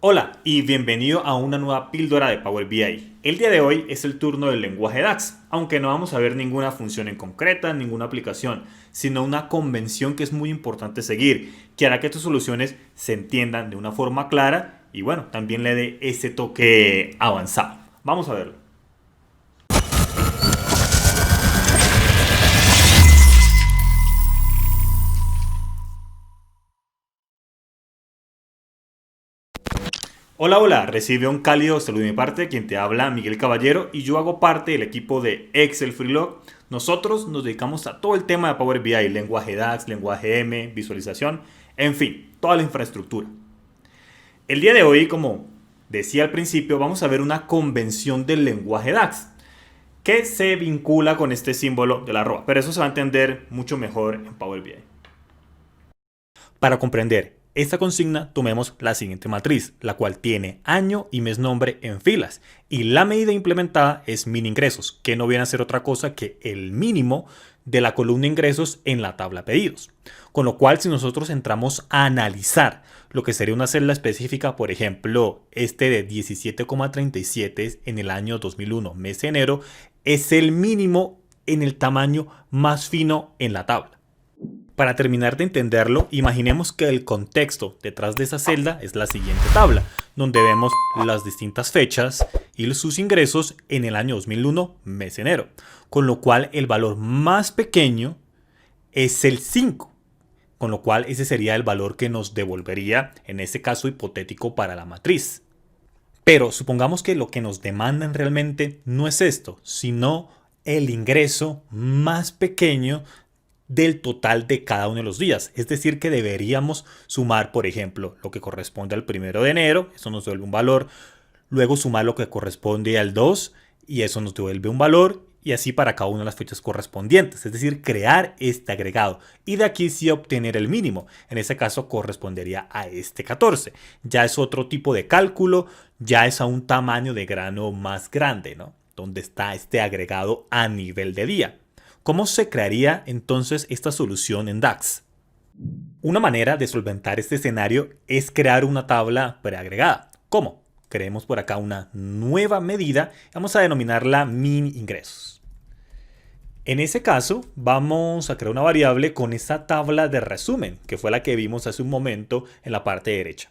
Hola y bienvenido a una nueva píldora de Power BI. El día de hoy es el turno del lenguaje DAX, aunque no vamos a ver ninguna función en concreta, ninguna aplicación, sino una convención que es muy importante seguir, que hará que tus soluciones se entiendan de una forma clara y bueno, también le dé ese toque avanzado. Vamos a verlo. Hola, hola, recibe un cálido saludo de mi parte, quien te habla Miguel Caballero y yo hago parte del equipo de Excel Freelog. Nosotros nos dedicamos a todo el tema de Power BI, lenguaje DAX, lenguaje M, visualización, en fin, toda la infraestructura. El día de hoy, como decía al principio, vamos a ver una convención del lenguaje DAX que se vincula con este símbolo de la arroba, pero eso se va a entender mucho mejor en Power BI. Para comprender esta consigna, tomemos la siguiente matriz, la cual tiene año y mes nombre en filas. Y la medida implementada es min ingresos, que no viene a ser otra cosa que el mínimo de la columna ingresos en la tabla pedidos. Con lo cual, si nosotros entramos a analizar lo que sería una celda específica, por ejemplo, este de 17,37 en el año 2001, mes de enero, es el mínimo en el tamaño más fino en la tabla. Para terminar de entenderlo, imaginemos que el contexto detrás de esa celda es la siguiente tabla, donde vemos las distintas fechas y sus ingresos en el año 2001, mes de enero. Con lo cual el valor más pequeño es el 5, con lo cual ese sería el valor que nos devolvería en este caso hipotético para la matriz. Pero supongamos que lo que nos demandan realmente no es esto, sino el ingreso más pequeño del total de cada uno de los días. Es decir, que deberíamos sumar, por ejemplo, lo que corresponde al 1 de enero, eso nos devuelve un valor, luego sumar lo que corresponde al 2 y eso nos devuelve un valor y así para cada una de las fechas correspondientes. Es decir, crear este agregado y de aquí sí obtener el mínimo. En ese caso correspondería a este 14. Ya es otro tipo de cálculo, ya es a un tamaño de grano más grande, ¿no? Donde está este agregado a nivel de día. ¿Cómo se crearía entonces esta solución en DAX? Una manera de solventar este escenario es crear una tabla preagregada. ¿Cómo? Creemos por acá una nueva medida, vamos a denominarla min ingresos. En ese caso, vamos a crear una variable con esta tabla de resumen, que fue la que vimos hace un momento en la parte derecha.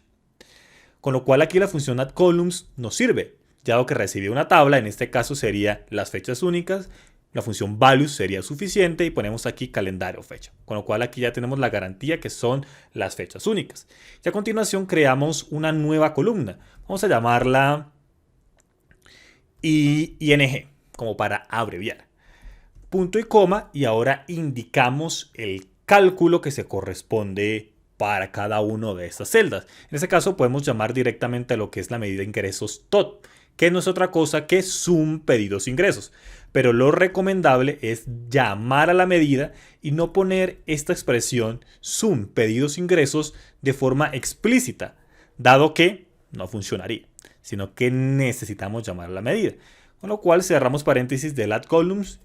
Con lo cual aquí la función addColumns nos sirve, ya que recibe una tabla, en este caso sería las fechas únicas. La función values sería suficiente y ponemos aquí calendario fecha. Con lo cual aquí ya tenemos la garantía que son las fechas únicas. Y a continuación creamos una nueva columna. Vamos a llamarla ING, como para abreviar. Punto y coma y ahora indicamos el cálculo que se corresponde para cada una de estas celdas. En este caso podemos llamar directamente a lo que es la medida de ingresos TOT, que no es otra cosa que sum pedidos ingresos. Pero lo recomendable es llamar a la medida y no poner esta expresión sum pedidos ingresos de forma explícita, dado que no funcionaría, sino que necesitamos llamar a la medida. Con lo cual cerramos paréntesis del addColumns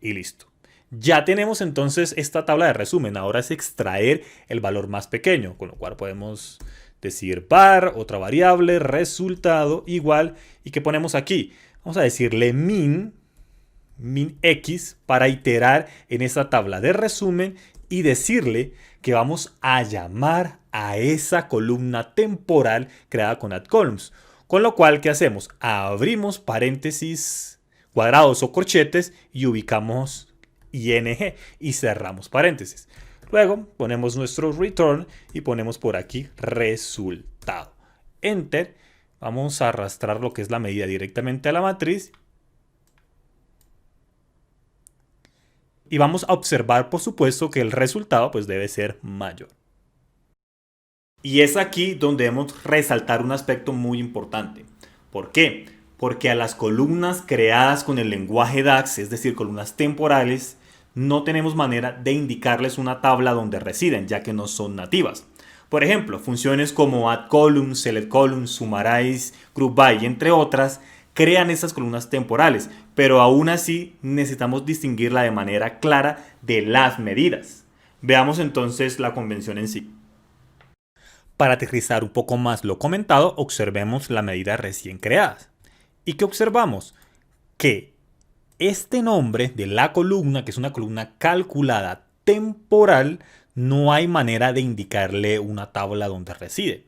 y listo. Ya tenemos entonces esta tabla de resumen. Ahora es extraer el valor más pequeño, con lo cual podemos decir var, otra variable, resultado igual. ¿Y qué ponemos aquí? Vamos a decirle min x para iterar en esta tabla de resumen y decirle que vamos a llamar a esa columna temporal creada con addColumns. Con lo cual, ¿qué hacemos? Abrimos paréntesis cuadrados o corchetes y ubicamos ing y cerramos paréntesis. Luego ponemos nuestro return y ponemos por aquí resultado. Enter. Vamos a arrastrar lo que es la medida directamente a la matriz. Y vamos a observar, por supuesto, que el resultado pues, debe ser mayor. Y es aquí donde debemos resaltar un aspecto muy importante. ¿Por qué? Porque a las columnas creadas con el lenguaje DAX, es decir, columnas temporales, no tenemos manera de indicarles una tabla donde residen, ya que no son nativas. Por ejemplo, funciones como addColumn, selectColumn, summarize, groupby, entre otras, crean estas columnas temporales, pero aún así necesitamos distinguirla de manera clara de las medidas. Veamos entonces la convención en sí. Para aterrizar un poco más lo comentado, observemos la medida recién creada. ¿Y qué observamos? Que este nombre de la columna, que es una columna calculada temporal, no hay manera de indicarle una tabla donde reside.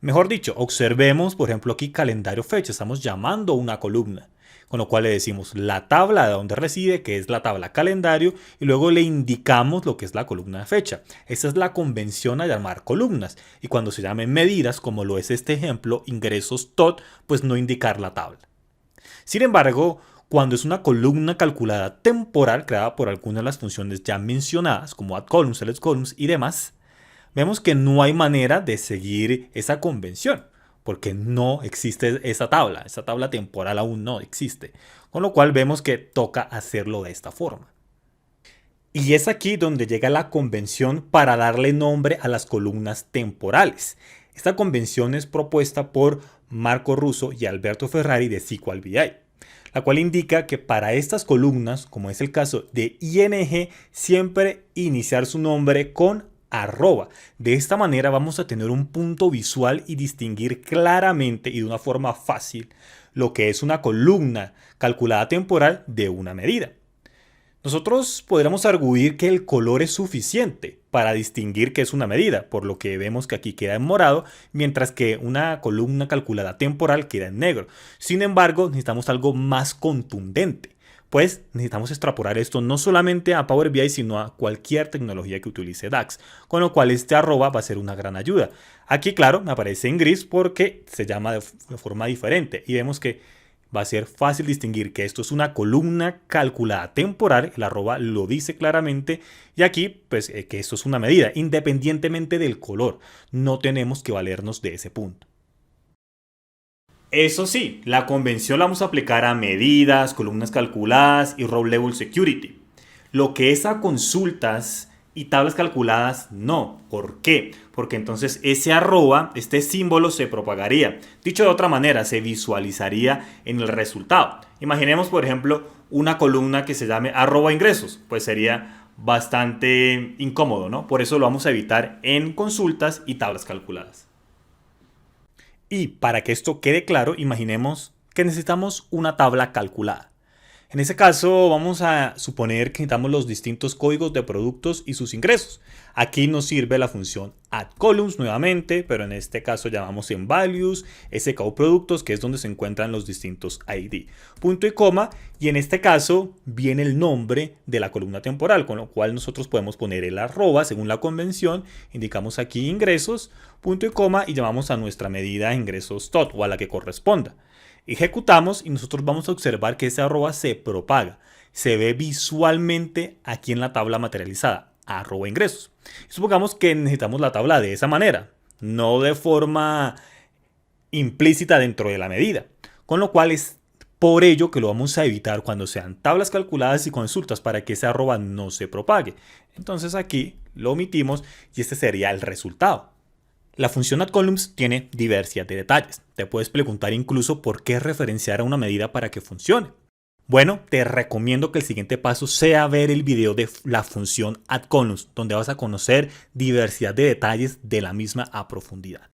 Mejor dicho, observemos, por ejemplo, aquí calendario fecha, estamos llamando una columna, con lo cual le decimos la tabla de donde reside, que es la tabla calendario, y luego le indicamos lo que es la columna de fecha. Esa es la convención a llamar columnas, y cuando se llamen medidas, como lo es este ejemplo, ingresos TOT, pues no indicar la tabla. Sin embargo, cuando es una columna calculada temporal creada por algunas de las funciones ya mencionadas, como addColumns, selectColumns y demás, vemos que no hay manera de seguir esa convención, porque no existe esa tabla temporal aún no existe, con lo cual vemos que toca hacerlo de esta forma. Y es aquí donde llega la convención para darle nombre a las columnas temporales. Esta convención es propuesta por Marco Russo y Alberto Ferrari de SQL BI, la cual indica que para estas columnas, como es el caso de ING, siempre iniciar su nombre con arroba. De esta manera vamos a tener un punto visual y distinguir claramente y de una forma fácil lo que es una columna calculada temporal de una medida. Nosotros podríamos arguir que el color es suficiente para distinguir que es una medida, por lo que vemos que aquí queda en morado, mientras que una columna calculada temporal queda en negro. Sin embargo, necesitamos algo más contundente, pues necesitamos extrapolar esto no solamente a Power BI, sino a cualquier tecnología que utilice DAX, con lo cual este arroba va a ser una gran ayuda. Aquí, claro, me aparece en gris porque se llama de forma diferente y vemos que va a ser fácil distinguir que esto es una columna calculada temporal, el arroba lo dice claramente, y aquí pues que esto es una medida, independientemente del color, no tenemos que valernos de ese punto. Eso sí, la convención la vamos a aplicar a medidas, columnas calculadas y row level security. Lo que es a consultas y tablas calculadas, no. ¿Por qué? Porque entonces ese arroba, este símbolo se propagaría. Dicho de otra manera, se visualizaría en el resultado. Imaginemos, por ejemplo, una columna que se llame arroba ingresos. Pues sería bastante incómodo, ¿no? Por eso lo vamos a evitar en consultas y tablas calculadas. Y para que esto quede claro, imaginemos que necesitamos una tabla calculada. En ese caso vamos a suponer que necesitamos los distintos códigos de productos y sus ingresos. Aquí nos sirve la función addColumns nuevamente, pero en este caso llamamos en values SKU productos, que es donde se encuentran los distintos ID. Punto y coma, y en este caso viene el nombre de la columna temporal, con lo cual nosotros podemos poner el arroba según la convención, indicamos aquí ingresos, punto y coma, y llamamos a nuestra medida ingresos TOT o a la que corresponda. Ejecutamos y nosotros vamos a observar que ese arroba se propaga, se ve visualmente aquí en la tabla materializada, arroba ingresos. Supongamos que necesitamos la tabla de esa manera, no de forma implícita dentro de la medida, con lo cual es por ello que lo vamos a evitar cuando sean tablas calculadas y consultas para que ese arroba no se propague. Entonces aquí lo omitimos y este sería el resultado. La función addColumns tiene diversidad de detalles. Te puedes preguntar incluso por qué referenciar a una medida para que funcione. Bueno, te recomiendo que el siguiente paso sea ver el video de la función addColumns, donde vas a conocer diversidad de detalles de la misma a profundidad.